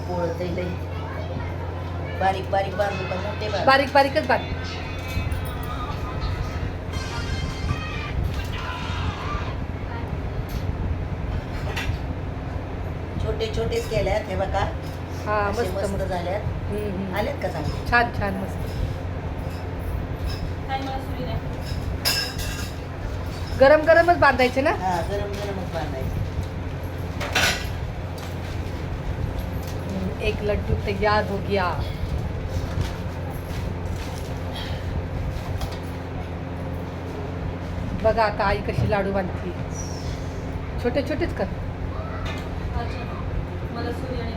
पोळत लई बारीक बारीक बांधू का मोठे बांधू? बारीक बारीकच बारीक. छोटे छोटेच केल्यात हे बघा. हा असे मस्त मस्त मस्त. झाल्यात. हम्म. आलेत का चांगले? छान छान मस्त. गरम गरमच बांधायचे ना. हा गरम गरमच बांधायचे. एक लड्डू तैयार हो गया. बघा आता आई कशी लाडू बांधते. छोटे छोटेच कर. मला सूर्याने